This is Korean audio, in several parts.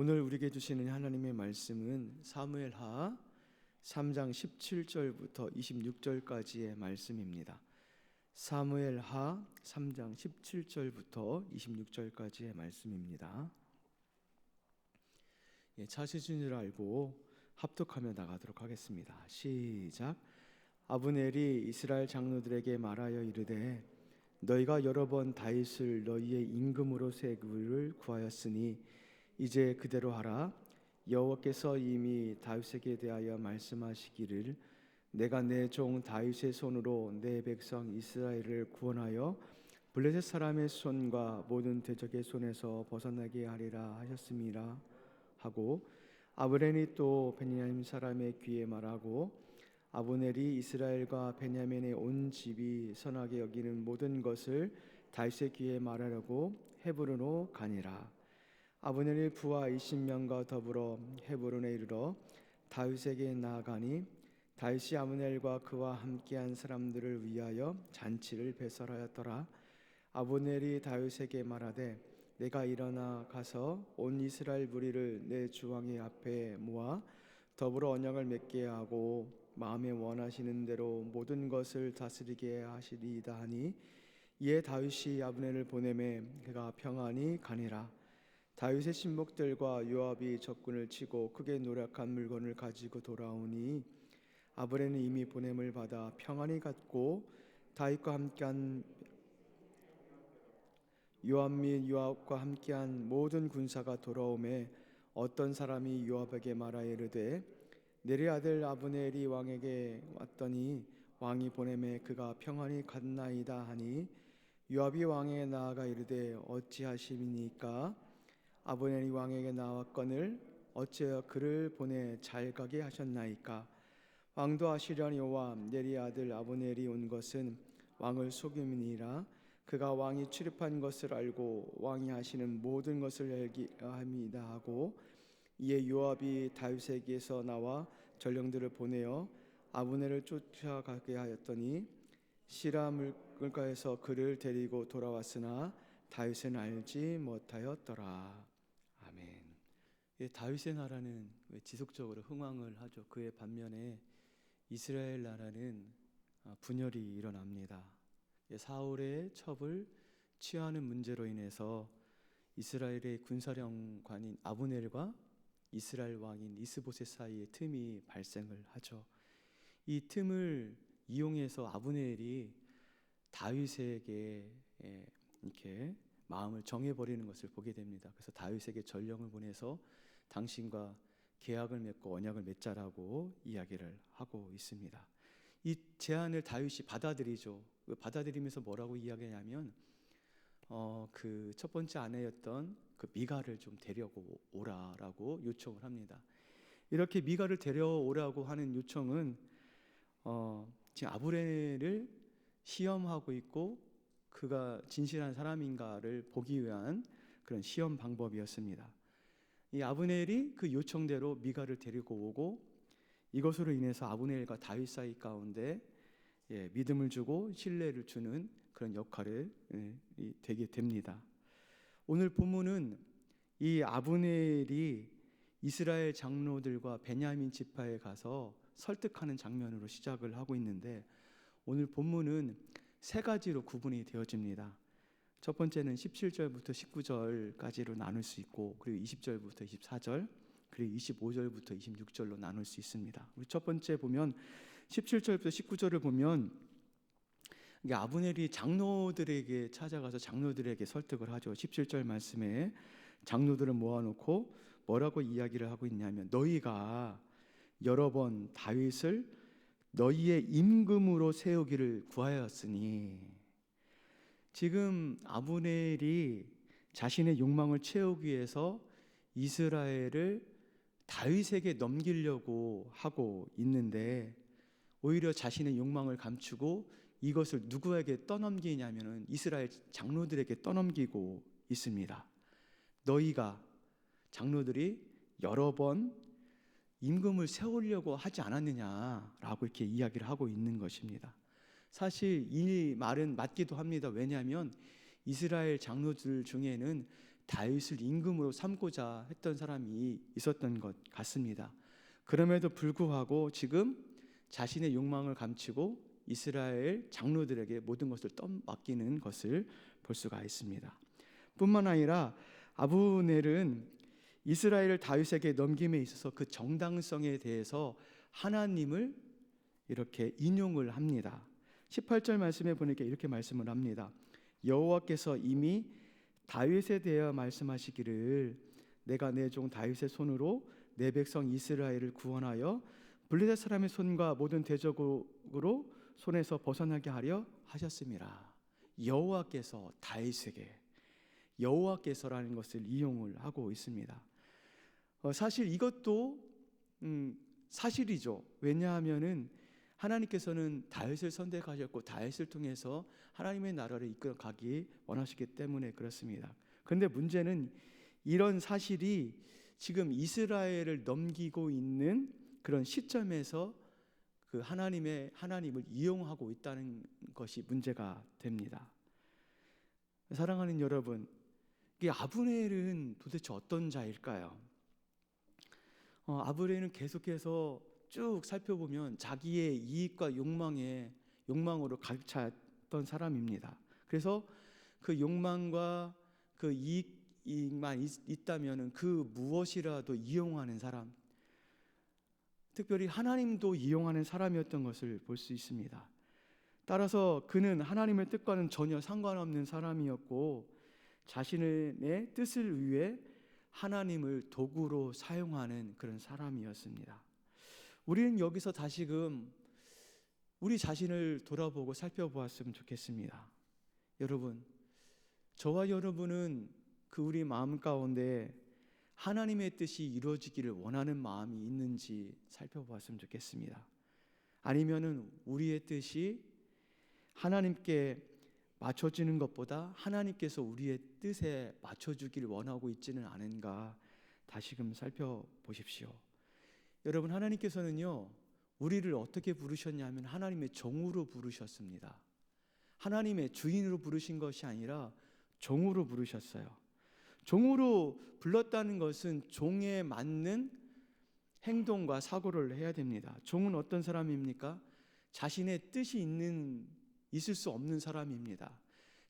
오늘 우리에게 주시는 하나님의 말씀은 사무엘하 3장 17절부터 26절까지의 말씀입니다. 사무엘하 3장 17절부터 26절까지의 말씀입니다. 찾으신 줄 알고 합독하며 나가도록 하겠습니다. 시작. 아브넬이 이스라엘 장로들에게 말하여 이르되 너희가 여러 번 다윗을 너희의 임금으로 세우기를 구하였으니 이제 그대로 하라. 여호와께서 이미 다윗에게 대하여 말씀하시기를 내가 내 종 다윗의 손으로 내 백성 이스라엘을 구원하여 블레셋 사람의 손과 모든 대적의 손에서 벗어나게 하리라 하셨음이라 하고, 아브넬이 또 베냐민 사람의 귀에 말하고 아브넬이 이스라엘과 베냐민의 온 집이 선하게 여기는 모든 것을 다윗의 귀에 말하려고 헤브론으로 가니라. 아브넬이 부하 20명과 더불어 헤브론에 이르러 다윗에게 나아가니 다윗이 아브넬과 그와 함께한 사람들을 위하여 잔치를 배설하였더라. 아브넬이 다윗에게 말하되 내가 일어나 가서 온 이스라엘 무리를 내 주왕의 앞에 모아 더불어 언약을 맺게 하고 마음에 원하시는 대로 모든 것을 다스리게 하시리이다 하니, 이에 다윗이 아브넬을 보내매 그가 평안히 가니라. 다윗의 신복들과 요압이 적군을 치고 크게 노력한 물건을 가지고 돌아오니 아브넬은 이미 보냄을 받아 평안히 갔고, 다윗과 함께한 요압 및 요압과 함께한 모든 군사가 돌아오매 어떤 사람이 요압에게 말하여 이르되 내리 아들 아브넬이 왕에게 왔더니 왕이 보내매 그가 평안히 갔나이다 하니, 요압이 왕에게 나아가 이르되 어찌하심이니까? 아브넬이 왕에게 나왔거늘 어찌하여 그를 보내 잘 가게 하셨나이까? 왕도 아시려니와 내리 아들 아브넬이 온 것은 왕을 속임이니라. 그가 왕이 출입한 것을 알고 왕이 하시는 모든 것을 알게 합니다 하고, 이에 요압이 다윗에게서 나와 전령들을 보내어 아브넬을 쫓아가게 하였더니 시라 물가에서 그를 데리고 돌아왔으나 다윗은 알지 못하였더라. 아멘. 다윗의 나라는 지속적으로 흥왕을 하죠. 그의 반면에 이스라엘 나라는 분열이 일어납니다. 사울의 첩을 취하는 문제로 인해서 이스라엘의 군사령관인 아브넬과 이스라엘 왕인 이스보셋 사이에 틈이 발생을 하죠. 이 틈을 이용해서 아브넬이 다윗에게 이렇게 마음을 정해버리는 것을 보게 됩니다. 그래서 다윗에게 전령을 보내서 당신과 계약을 맺고 언약을 맺자라고 이야기를 하고 있습니다. 이 제안을 다윗이 받아들이죠. 받아들이면서 뭐라고 이야기하냐면 그 첫 번째 아내였던 그 미갈을 좀 데려고 오라라고 요청을 합니다. 이렇게 미갈을 데려오라고 하는 요청은 지금 아브넬을 시험하고 있고 그가 진실한 사람인가를 보기 위한 그런 시험 방법이었습니다. 이 아브넬이 그 요청대로 미갈을 데리고 오고, 이것으로 인해서 아브넬과 다윗 사이 가운데 믿음을 주고 신뢰를 주는 그런 역할을 되게 됩니다. 오늘 본문은 이 아브넬이 이스라엘 장로들과 베냐민 지파에 가서 설득하는 장면으로 시작을 하고 있는데, 오늘 본문은 세 가지로 구분이 되어집니다. 첫 번째는 17절부터 19절까지로 나눌 수 있고, 그리고 20절부터 24절, 그리고 25절부터 26절로 나눌 수 있습니다. 우리 첫 번째 보면 17절부터 19절을 보면 아브넬이 장로들에게 찾아가서 장로들에게 설득을 하죠. 17절 말씀에 장로들을 모아놓고 뭐라고 이야기를 하고 있냐면, 너희가 여러 번 다윗을 너희의 임금으로 세우기를 구하였으니, 지금 아브넬이 자신의 욕망을 채우기 위해서 이스라엘을 다윗에게 넘기려고 하고 있는데, 오히려 자신의 욕망을 감추고 이것을 누구에게 떠넘기냐면은 이스라엘 장로들에게 떠넘기고 있습니다. 너희가, 장로들이 여러 번 임금을 세우려고 하지 않았느냐라고 이렇게 이야기를 하고 있는 것입니다. 사실 이 말은 맞기도 합니다. 왜냐하면 이스라엘 장로들 중에는 다윗을 임금으로 삼고자 했던 사람이 있었던 것 같습니다. 그럼에도 불구하고 지금 자신의 욕망을 감추고 이스라엘 장로들에게 모든 것을 떠맡기는 것을 볼 수가 있습니다. 뿐만 아니라 아브넬은 이스라엘을 다윗에게 넘김에 있어서 그 정당성에 대해서 하나님을 이렇게 인용을 합니다. 18절 말씀에 보니까 이렇게 말씀을 합니다. 여호와께서 이미 다윗에 대하여 말씀하시기를 내가 내 종 다윗의 손으로 내 백성 이스라엘을 구원하여 블레셋 사람의 손과 모든 대적으로 손에서 벗어나게 하려 하셨습니다. 여호와께서 다윗에게, 여호와께서라는 것을 이용을 하고 있습니다. 사실 이것도 사실이죠. 왜냐하면은 하나님께서는 다윗을 선택하셨고 다윗을 통해서 하나님의 나라를 이끌어가기 원하시기 때문에 그렇습니다. 그런데 문제는 이런 사실이 지금 이스라엘을 넘기고 있는 그런 시점에서 그 하나님을 이용하고 있다는 것이 문제가 됩니다. 사랑하는 여러분, 이 아브넬은 도대체 어떤 자일까요? 아브넬은 계속해서 쭉 살펴보면 자기의 이익과 욕망으로 가득 찼던 사람입니다. 그래서 그 욕망과 그 이익만 있다면 그 무엇이라도 이용하는 사람, 특별히 하나님도 이용하는 사람이었던 것을 볼 수 있습니다. 따라서 그는 하나님의 뜻과는 전혀 상관없는 사람이었고 자신의 뜻을 위해 하나님을 도구로 사용하는 그런 사람이었습니다. 우리는 여기서 다시금 우리 자신을 돌아보고 살펴보았으면 좋겠습니다. 여러분, 저와 여러분은 그 우리 마음 가운데 하나님의 뜻이 이루어지기를 원하는 마음이 있는지 살펴보았으면 좋겠습니다. 아니면은 우리의 뜻이 하나님께 맞춰지는 것보다 하나님께서 우리의 뜻에 맞춰주기를 원하고 있지는 않은가 다시금 살펴보십시오. 여러분, 하나님께서는요 우리를 어떻게 부르셨냐면 하나님의 종으로 부르셨습니다. 하나님의 주인으로 부르신 것이 아니라 종으로 부르셨어요. 종으로 불렀다는 것은 종에 맞는 행동과 사고를 해야 됩니다. 종은 어떤 사람입니까? 자신의 뜻이 있을 수 없는 사람입니다.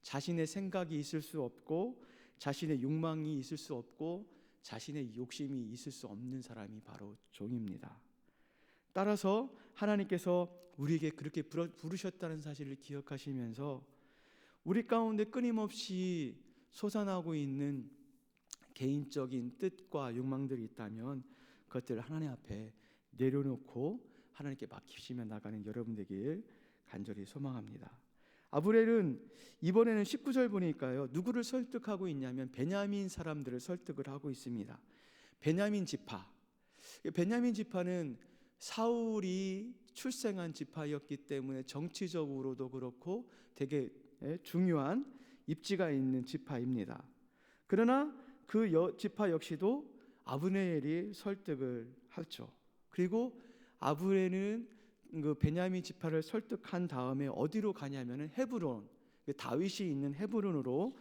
자신의 생각이 있을 수 없고 자신의 욕망이 있을 수 없고 자신의 욕심이 있을 수 없는 사람이 바로 종입니다. 따라서 하나님께서 우리에게 그렇게 부르셨다는 사실을 기억하시면서 우리 가운데 끊임없이 솟아나고 있는 개인적인 뜻과 욕망들이 있다면 그것들을 하나님 앞에 내려놓고 하나님께 맡기시며 나가는 여러분 되길 간절히 소망합니다. 아브넬은 이번에는 19절 보니까요 누구를 설득하고 있냐면 베냐민 사람들을 설득을 하고 있습니다. 베냐민 지파는 사울이 출생한 지파였기 때문에 정치적으로도 그렇고 되게 중요한 입지가 있는 지파입니다. 그러나 그 지파 역시도 아브넬이 설득을 하죠. 그리고 아브넬은 그 베냐민 지파를 설득한 다음에 어디로 가냐면은 헤브론, 다윗이 있는 헤브론으로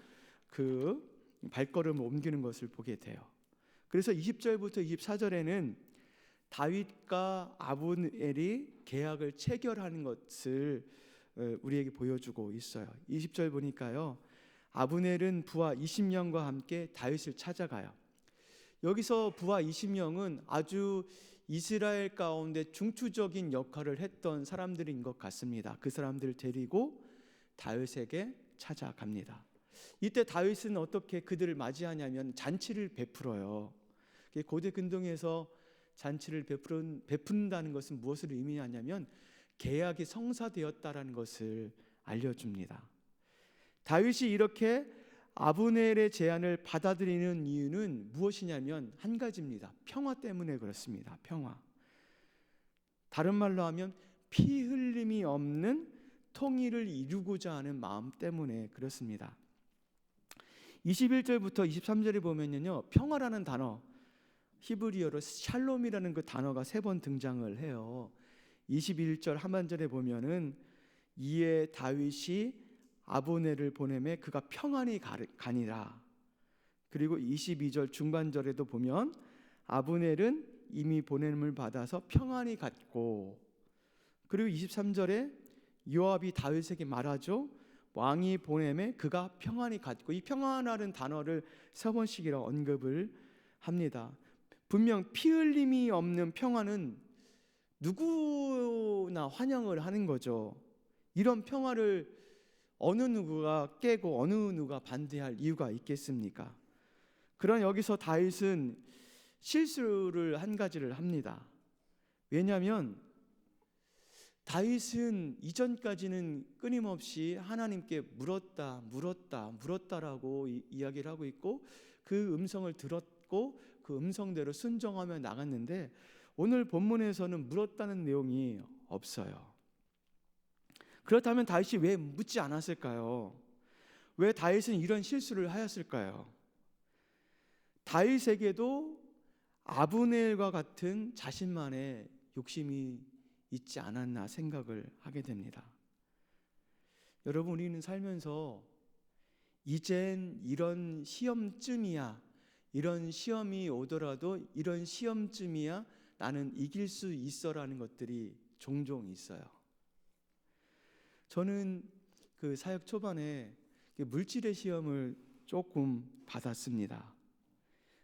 그 발걸음을 옮기는 것을 보게 돼요. 그래서 20절부터 24절에는 다윗과 아브넬이 계약을 체결하는 것을 우리에게 보여주고 있어요. 20절 보니까요 아브넬은 부하 20명과 함께 다윗을 찾아가요. 여기서 부하 20명은 아주 이스라엘 가운데 중추적인 역할을 했던 사람들인 것 같습니다. 그 사람들을 데리고 다윗에게 찾아갑니다. 이때 다윗은 어떻게 그들을 맞이하냐면 잔치를 베풀어요. 고대 근동에서 잔치를 베푼다는 것은 무엇을 의미하냐면 계약이 성사되었다라는 것을 알려줍니다. 다윗이 이렇게 아브넬의 제안을 받아들이는 이유는 무엇이냐면 한 가지입니다. 평화 때문에 그렇습니다. 평화. 다른 말로 하면 피 흘림이 없는 통일을 이루고자 하는 마음 때문에 그렇습니다. 21절부터 23절에 보면요 평화라는 단어, 히브리어로 샬롬이라는 그 단어가 3번 등장을 해요. 21절 하반절에 보면은 이에 다윗이 아브넬을 보내매 그가 평안히 가니라. 그리고 22절 중반절에도 보면 아브넬은 이미 보냄을 받아서 평안히 갔고, 그리고 23절에 요압이 다윗에게 말하죠. 왕이 보냄에 그가 평안히 갔고, 이 평안이라는 단어를 3번씩이라 언급을 합니다. 분명 피 흘림이 없는 평안은 누구나 환영을 하는 거죠. 이런 평화를 어느 누구가 깨고 어느 누가 반대할 이유가 있겠습니까? 그러나 여기서 다윗은 실수를 한 가지를 합니다. 왜냐하면 다윗은 이전까지는 끊임없이 하나님께 물었다라고 이야기를 하고 있고, 그 음성을 들었고 그 음성대로 순종하며 나갔는데, 오늘 본문에서는 물었다는 내용이 없어요. 그렇다면 다윗이 왜 묻지 않았을까요? 왜 다윗은 이런 실수를 하였을까요? 다윗에게도 아브넬과 같은 자신만의 욕심이 있지 않았나 생각을 하게 됩니다. 여러분, 우리는 살면서 이젠 이런 시험쯤이야, 이런 시험이 오더라도 이런 시험쯤이야 나는 이길 수 있어라는 것들이 종종 있어요. 저는 그 사역 초반에 물질의 시험을 조금 받았습니다.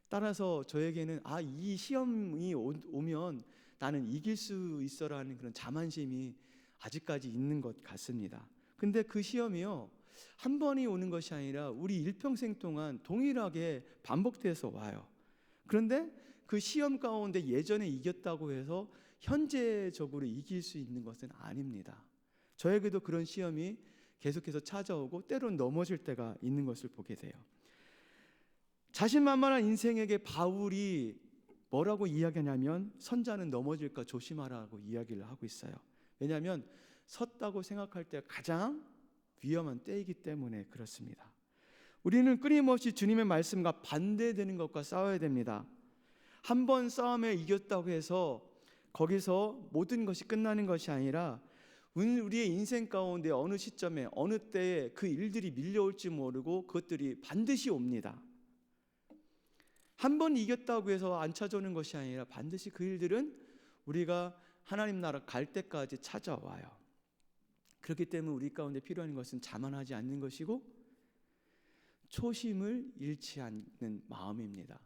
따라서 저에게는 이 시험이 오면 나는 이길 수 있어라는 그런 자만심이 아직까지 있는 것 같습니다. 근데 그 시험이요, 한 번이 오는 것이 아니라 우리 일평생 동안 동일하게 반복돼서 와요. 그런데 그 시험 가운데 예전에 이겼다고 해서 현재적으로 이길 수 있는 것은 아닙니다. 저에게도 그런 시험이 계속해서 찾아오고 때론 넘어질 때가 있는 것을 보게 돼요. 자신만만한 인생에게 바울이 뭐라고 이야기하냐면, 선자는 넘어질까 조심하라고 이야기를 하고 있어요. 왜냐하면 섰다고 생각할 때 가장 위험한 때이기 때문에 그렇습니다. 우리는 끊임없이 주님의 말씀과 반대되는 것과 싸워야 됩니다. 한 번 싸움에 이겼다고 해서 거기서 모든 것이 끝나는 것이 아니라 우리의 인생 가운데 어느 시점에 어느 때에 그 일들이 밀려올지 모르고 그것들이 반드시 옵니다. 한 번 이겼다고 해서 안 찾아오는 것이 아니라 반드시 그 일들은 우리가 하나님 나라 갈 때까지 찾아와요. 그렇기 때문에 우리 가운데 필요한 것은 자만하지 않는 것이고 초심을 잃지 않는 마음입니다.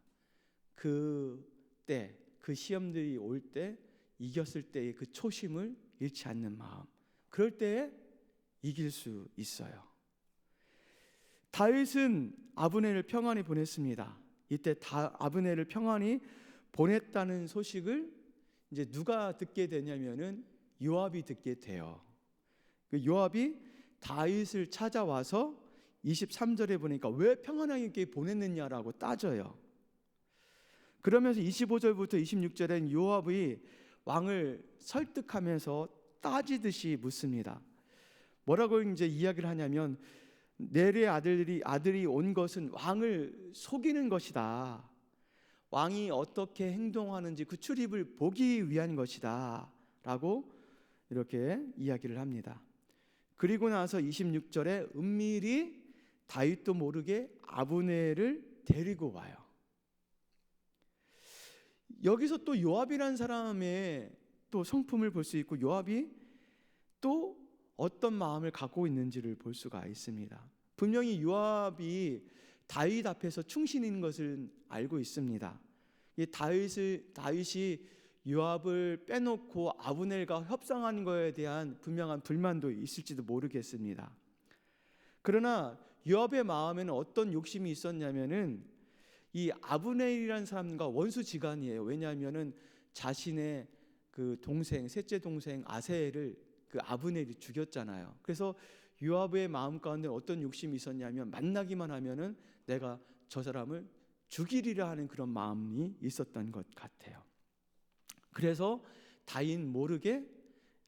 그때 그 시험들이 올 때 이겼을 때의 그 초심을 잃지 않는 마음, 그럴 때에 이길 수 있어요. 다윗은 아브넬을 평안히 보냈습니다. 이때 아브넬을 평안히 보냈다는 소식을 이제 누가 듣게 되냐면은 요압이 듣게 돼요. 그 요압이 다윗을 찾아와서 23절에 보니까 왜 평안하게 보냈느냐라고 따져요. 그러면서 25절부터 26절엔 요압이 왕을 설득하면서 따지듯이 묻습니다. 뭐라고 이제 이야기를 하냐면, 넬의 아들이 온 것은 왕을 속이는 것이다. 왕이 어떻게 행동하는지 그 출입을 보기 위한 것이다 라고 이렇게 이야기를 합니다. 그리고 나서 26절에 은밀히 다윗도 모르게 아브넬을 데리고 와요. 여기서 또 요압이라는 사람의 또 성품을 볼 수 있고, 요압이 또 어떤 마음을 갖고 있는지를 볼 수가 있습니다. 분명히 요압이 다윗 앞에서 충신인 것을 알고 있습니다. 다윗이 요압을 빼놓고 아브넬과 협상하는 것에 대한 분명한 불만도 있을지도 모르겠습니다. 그러나 요압의 마음에는 어떤 욕심이 있었냐면은, 이 아브넬이라는 사람과 원수지간이에요. 왜냐하면은 자신의 그 동생, 셋째 동생 아세엘을 그 아브넬이 죽였잖아요. 그래서 요압의 마음 가운데 어떤 욕심이 있었냐면, 만나기만 하면은 내가 저 사람을 죽이리라 하는 그런 마음이 있었던 것 같아요. 그래서 다윗 모르게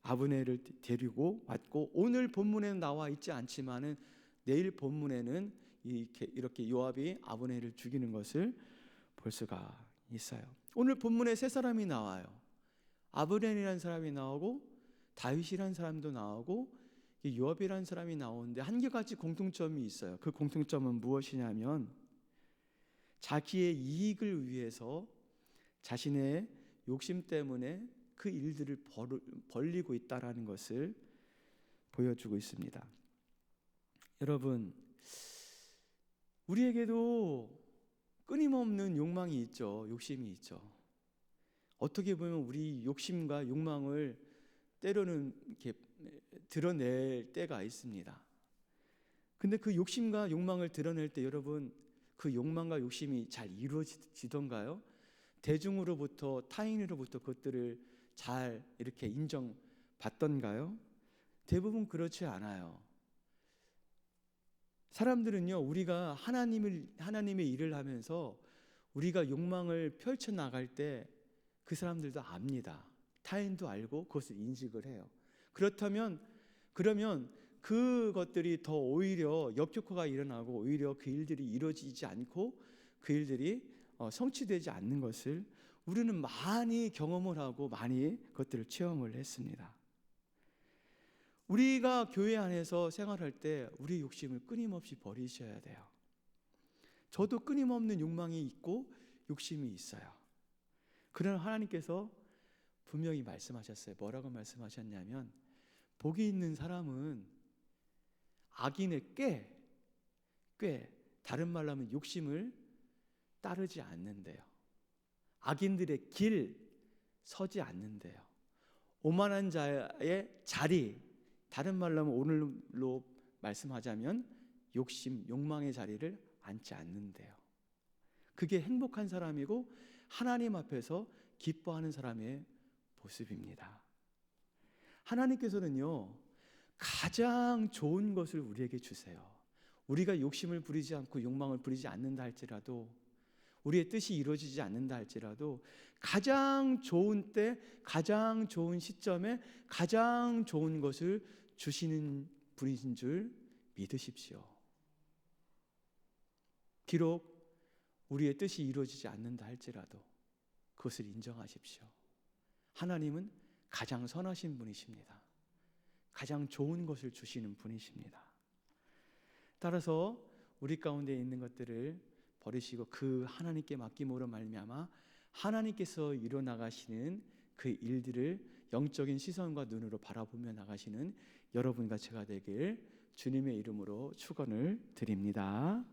아브넬을 데리고 왔고, 오늘 본문에는 나와 있지 않지만은 내일 본문에는 이렇게 요압이 아브넬을 죽이는 것을 볼 수가 있어요. 오늘 본문에 세 사람이 나와요. 아브넬이라는 사람이 나오고 다윗이라는 사람도 나오고 요압이라는 사람이 나오는데 한결같이 공통점이 있어요. 그 공통점은 무엇이냐면, 자기의 이익을 위해서 자신의 욕심 때문에 그 일들을 벌리고 있다라는 것을 보여주고 있습니다. 여러분, 우리에게도 끊임없는 욕망이 있죠. 욕심이 있죠. 어떻게 보면 우리 욕심과 욕망을 때로는 이렇게 드러낼 때가 있습니다. 근데 그 욕심과 욕망을 드러낼 때 여러분, 그 욕망과 욕심이 잘 이루어지던가요? 대중으로부터, 타인으로부터 그것들을 잘 이렇게 인정받던가요? 대부분 그렇지 않아요. 사람들은요, 우리가 하나님의 일을 하면서 우리가 욕망을 펼쳐나갈 때 그 사람들도 압니다. 타인도 알고 그것을 인식을 해요. 그러면 그것들이 더 오히려 역효과가 일어나고 오히려 그 일들이 이루어지지 않고 그 일들이 성취되지 않는 것을 우리는 많이 경험을 하고 많이 그것들을 체험을 했습니다. 우리가 교회 안에서 생활할 때 우리 욕심을 끊임없이 버리셔야 돼요. 저도 끊임없는 욕망이 있고 욕심이 있어요. 그러나 하나님께서 분명히 말씀하셨어요. 뭐라고 말씀하셨냐면 복이 있는 사람은 악인의 꾀, 다른 말로 하면 욕심을 따르지 않는데요. 악인들의 길 서지 않는데요. 오만한 자의 자리, 다른 말로 하면 오늘로 말씀하자면 욕심, 욕망의 자리를 앉지 않는데요. 그게 행복한 사람이고 하나님 앞에서 기뻐하는 사람의 모습입니다. 하나님께서는요, 가장 좋은 것을 우리에게 주세요. 우리가 욕심을 부리지 않고 욕망을 부리지 않는다 할지라도, 우리의 뜻이 이루어지지 않는다 할지라도 가장 좋은 때, 가장 좋은 시점에 가장 좋은 것을 주시는 분이신 줄 믿으십시오. 비록 우리의 뜻이 이루어지지 않는다 할지라도 그것을 인정하십시오. 하나님은 가장 선하신 분이십니다. 가장 좋은 것을 주시는 분이십니다. 따라서 우리 가운데 있는 것들을 버리시고 그 하나님께 맡김으로 말미암아 하나님께서 이루어 나가시는 그 일들을 영적인 시선과 눈으로 바라보며 나가시는 여러분과 제가 되길 주님의 이름으로 축원을 드립니다.